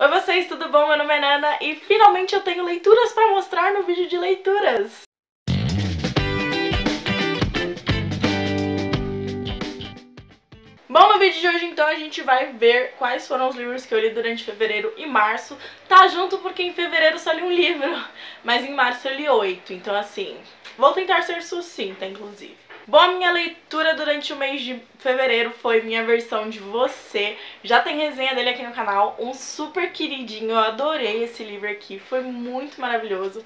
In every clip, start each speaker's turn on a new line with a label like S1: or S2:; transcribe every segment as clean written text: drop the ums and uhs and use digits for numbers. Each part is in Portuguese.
S1: Oi vocês, tudo bom? Meu nome é Nana e finalmente eu tenho leituras pra mostrar no vídeo de leituras. Bom, no vídeo de hoje então a gente vai ver quais foram os livros que eu li durante fevereiro e março. Tá junto porque em fevereiro só li um livro, mas em março eu li 8, então assim, vou tentar ser sucinta inclusive. Bom, a minha leitura durante o mês de fevereiro foi Minha Versão de Você. Já tem resenha dele aqui no canal, um super queridinho, eu adorei esse livro aqui, foi muito maravilhoso.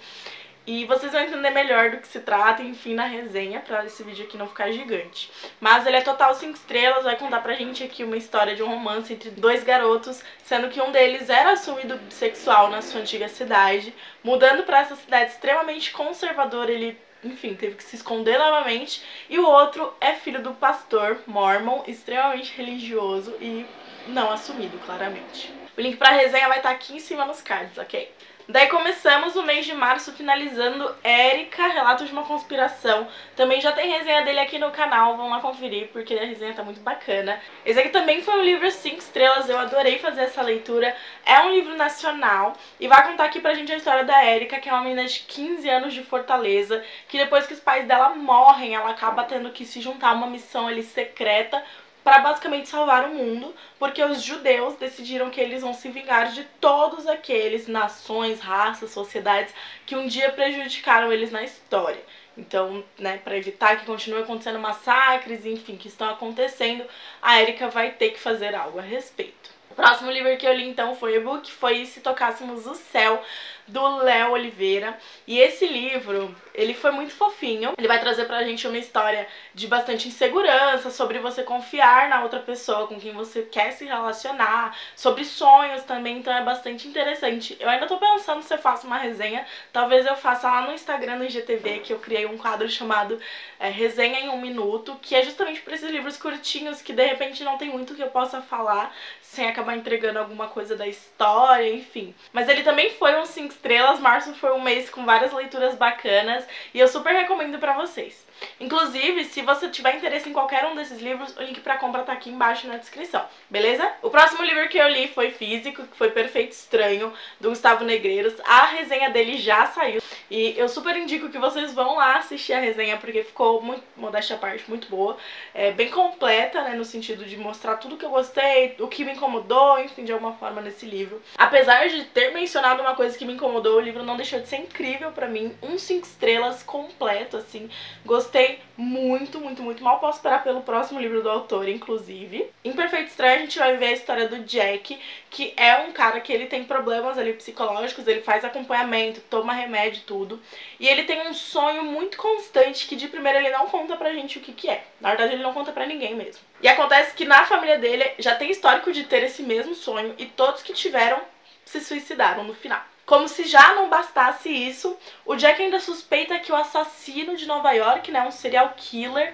S1: E vocês vão entender melhor do que se trata, enfim, na resenha, pra esse vídeo aqui não ficar gigante. Mas ele é total 5 estrelas, vai contar pra gente aqui uma história de um romance entre dois garotos, sendo que um deles era assumido bissexual na sua antiga cidade. Mudando pra essa cidade extremamente conservadora, ele, enfim, teve que se esconder novamente. E o outro é filho do pastor mormon, extremamente religioso e não assumido, claramente. O link pra resenha vai estar aqui em cima nos cards, ok? Daí começamos o mês de março finalizando Érica, Relatos de uma Conspiração. Também já tem resenha dele aqui no canal, vão lá conferir porque a resenha tá muito bacana. Esse aqui também foi um livro 5 estrelas, eu adorei fazer essa leitura. É um livro nacional e vai contar aqui pra gente a história da Érica, que é uma menina de 15 anos de Fortaleza, que depois que os pais dela morrem, ela acaba tendo que se juntar a uma missão ali secreta para basicamente salvar o mundo, porque os judeus decidiram que eles vão se vingar de todos aqueles nações, raças, sociedades que um dia prejudicaram eles na história. Então, né, para evitar que continue acontecendo massacres, enfim, que estão acontecendo, a Érica vai ter que fazer algo a respeito. O próximo livro que eu li então foi e-book, foi Se Tocássemos o Céu, do Léo Oliveira. E esse livro, ele foi muito fofinho. Ele vai trazer pra gente uma história de bastante insegurança, sobre você confiar na outra pessoa com quem você quer se relacionar, sobre sonhos também, então é bastante interessante. Eu ainda tô pensando se eu faço uma resenha, talvez eu faça lá no Instagram, no IGTV, que eu criei um quadro chamado Resenha em 1 Minuto, que é justamente pra esses livros curtinhos que de repente não tem muito que eu possa falar sem acabar entregando alguma coisa da história, enfim. Mas ele também foi um 5 estrelas, março foi um mês com várias leituras bacanas e eu super recomendo pra vocês. Inclusive, se você tiver interesse em qualquer um desses livros, o link pra compra tá aqui embaixo na descrição, beleza? O próximo livro que eu li foi Físico, que foi Perfeito Estranho, do Gustavo Negreiros. A resenha dele já saiu e eu super indico que vocês vão lá assistir a resenha, porque ficou, muito, modéstia à parte, muito boa. É bem completa, né, no sentido de mostrar tudo que eu gostei, o que me incomodou, enfim, de alguma forma nesse livro. Apesar de ter mencionado uma coisa que me incomodou, o livro não deixou de ser incrível pra mim. Um 5 estrelas completo, assim. Gostei muito, muito, muito. Mal posso esperar pelo próximo livro do autor, inclusive. Em Perfeito Estranho a gente vai ver a história do Jack, que é um cara que ele tem problemas ali psicológicos, ele faz acompanhamento, toma remédio e tudo. E ele tem um sonho muito constante que de primeira ele não conta pra gente o que é. Na verdade ele não conta pra ninguém mesmo. E acontece que na família dele já tem histórico de ter esse mesmo sonho e todos que tiveram se suicidaram no final. Como se já não bastasse isso, o Jack ainda suspeita que o assassino de Nova York, né, um serial killer,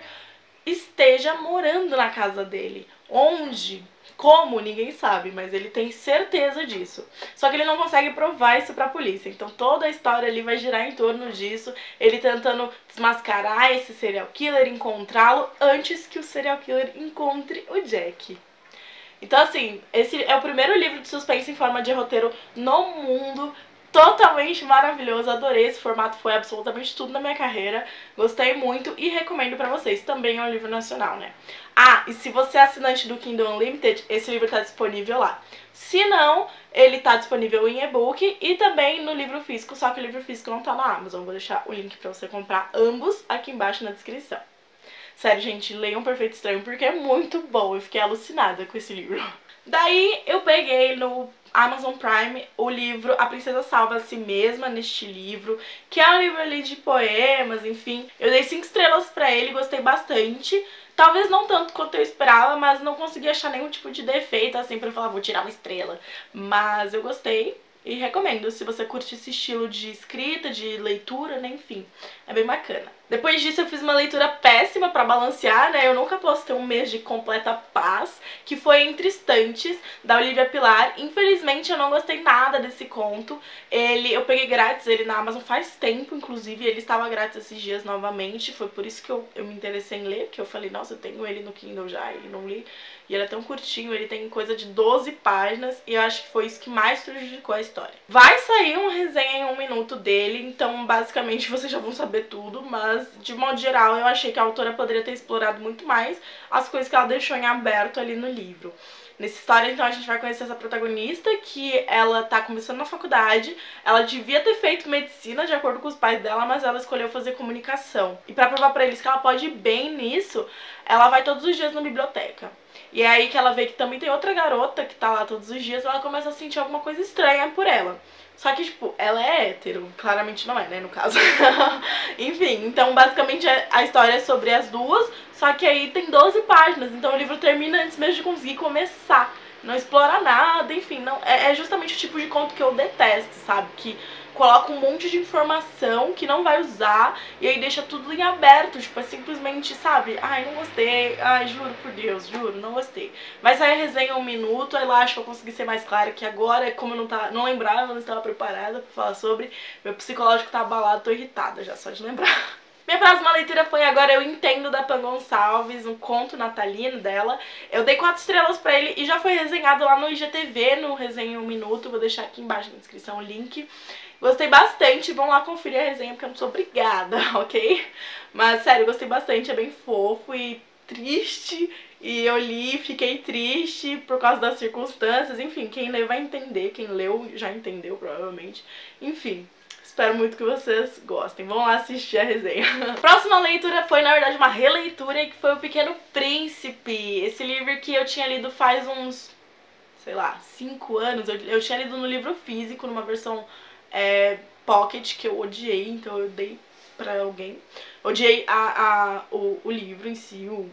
S1: esteja morando na casa dele. Onde? Como? Ninguém sabe, mas ele tem certeza disso. Só que ele não consegue provar isso pra polícia. Então toda a história ali vai girar em torno disso. Ele tentando desmascarar esse serial killer, encontrá-lo antes que o serial killer encontre o Jack. Então assim, esse é o primeiro livro de suspense em forma de roteiro no mundo. Totalmente maravilhoso, adorei esse formato, foi absolutamente tudo na minha carreira. Gostei muito e recomendo pra vocês. Também é um livro nacional, né? Ah, e se você é assinante do Kindle Unlimited, esse livro tá disponível lá. Se não, ele tá disponível em e-book e também no livro físico, só que o livro físico não tá na Amazon. Vou deixar o link pra você comprar ambos aqui embaixo na descrição. Sério, gente, leiam Perfeito Estranho porque é muito bom, eu fiquei alucinada com esse livro. Daí eu peguei no Amazon Prime o livro A Princesa Salva a Si Mesma, neste livro, que é um livro ali de poemas, enfim. Eu dei 5 estrelas pra ele, gostei bastante. Talvez não tanto quanto eu esperava, mas não consegui achar nenhum tipo de defeito, assim, pra falar, vou tirar uma estrela. Mas eu gostei. E recomendo, se você curte esse estilo de escrita, de leitura, né, enfim, é bem bacana. Depois disso eu fiz uma leitura péssima pra balancear, né, eu nunca posso ter um mês de completa paz, que foi Entre Estantes, da Olivia Pilar. Infelizmente eu não gostei nada desse conto, eu peguei grátis ele na Amazon faz tempo, inclusive, ele estava grátis esses dias novamente, foi por isso que eu me interessei em ler, porque eu falei, nossa, eu tenho ele no Kindle já e não li, e ele é tão curtinho, ele tem coisa de 12 páginas, e eu acho que foi isso que mais prejudicou a história. Vai sair uma resenha em 1 minuto dele, então basicamente vocês já vão saber tudo, mas de modo geral eu achei que a autora poderia ter explorado muito mais as coisas que ela deixou em aberto ali no livro. Nessa história, então, a gente vai conhecer essa protagonista, que ela tá começando na faculdade, ela devia ter feito medicina, de acordo com os pais dela, mas ela escolheu fazer comunicação. E pra provar pra eles que ela pode ir bem nisso, ela vai todos os dias na biblioteca. E é aí que ela vê que também tem outra garota que tá lá todos os dias, ela começa a sentir alguma coisa estranha por ela. Só que, tipo, ela é hétero, claramente não é, né, no caso. Enfim, então basicamente a história é sobre as duas, só que aí tem 12 páginas, então o livro termina antes mesmo de conseguir começar. Não explora nada, enfim, não é justamente o tipo de conto que eu detesto, sabe? Que coloca um monte de informação que não vai usar e aí deixa tudo em aberto, tipo, é simplesmente, sabe? Ai, não gostei, ai, juro por Deus, juro, não gostei. Vai sair a resenha em 1 minuto, aí lá acho que eu consegui ser mais clara que agora, como eu não lembrava, não estava preparada pra falar sobre, meu psicológico tá abalado, tô irritada já, só de lembrar. Minha próxima leitura foi Agora Eu Entendo, da Pan Gonçalves, um conto natalino dela. Eu dei 4 estrelas pra ele e já foi resenhado lá no IGTV, no Resenha em 1 Minuto. Vou deixar aqui embaixo na descrição o link. Gostei bastante, vão lá conferir a resenha porque eu não sou obrigada, ok? Mas sério, gostei bastante, é bem fofo e triste. E eu li, fiquei triste por causa das circunstâncias. Enfim, quem lê vai entender, quem leu já entendeu provavelmente. Enfim. Espero muito que vocês gostem. Vão lá assistir a resenha. Próxima leitura foi, na verdade, uma releitura, que foi O Pequeno Príncipe. Esse livro que eu tinha lido faz uns, sei lá, 5 anos. Eu tinha lido no livro físico, numa versão pocket, que eu odiei, então eu dei pra alguém. Odiei o livro em si, o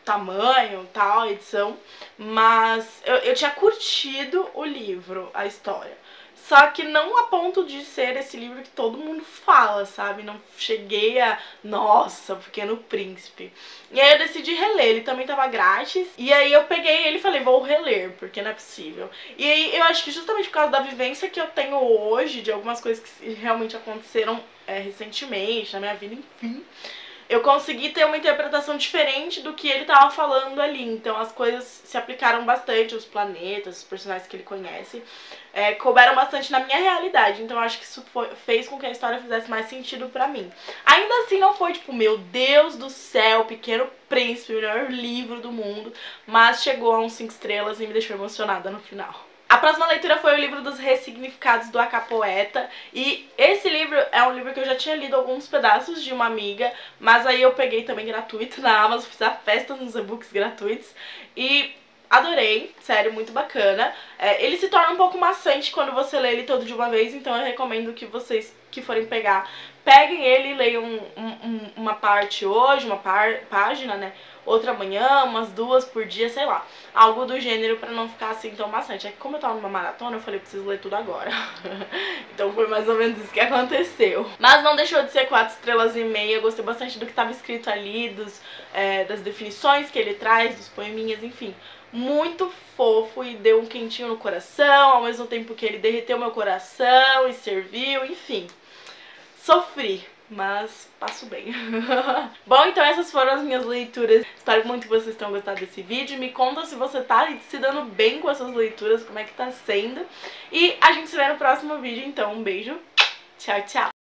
S1: tamanho, tal, a edição. Mas eu tinha curtido o livro, a história. Só que não a ponto de ser esse livro que todo mundo fala, sabe? Não cheguei a... Nossa, O Pequeno Príncipe. E aí eu decidi reler, ele também tava grátis. E aí eu peguei ele e falei, vou reler, porque não é possível. E aí eu acho que justamente por causa da vivência que eu tenho hoje, de algumas coisas que realmente aconteceram recentemente na minha vida, enfim... Eu consegui ter uma interpretação diferente do que ele tava falando ali. Então as coisas se aplicaram bastante, os planetas, os personagens que ele conhece, couberam bastante na minha realidade. Então eu acho que isso fez com que a história fizesse mais sentido pra mim. Ainda assim não foi tipo, meu Deus do céu, Pequeno Príncipe, o melhor livro do mundo. Mas chegou a uns 5 estrelas e me deixou emocionada no final. A próxima leitura foi o livro dos Ressignificados, do Acapoeta, e esse livro é um livro que eu já tinha lido alguns pedaços de uma amiga, mas aí eu peguei também gratuito na Amazon, fiz a festa nos e-books gratuitos e adorei, sério, muito bacana. Ele se torna um pouco maçante quando você lê ele todo de uma vez, então eu recomendo que vocês que forem pegar, peguem ele e leiam uma parte hoje, uma página, né? Outra amanhã, umas 2 por dia, sei lá. Algo do gênero pra não ficar assim tão maçante. É que como eu tava numa maratona, eu falei, preciso ler tudo agora. Então foi mais ou menos isso que aconteceu. Mas não deixou de ser 4 estrelas e meia. Eu gostei bastante do que tava escrito ali, das definições que ele traz, dos poeminhas, enfim. Muito fofo e deu um quentinho no coração, ao mesmo tempo que ele derreteu meu coração e serviu, enfim. Sofri, mas passo bem. Bom, então essas foram as minhas leituras. Espero muito que vocês tenham gostado desse vídeo. Me conta se você tá se dando bem com essas leituras, como é que tá sendo. E a gente se vê no próximo vídeo, então um beijo. Tchau, tchau.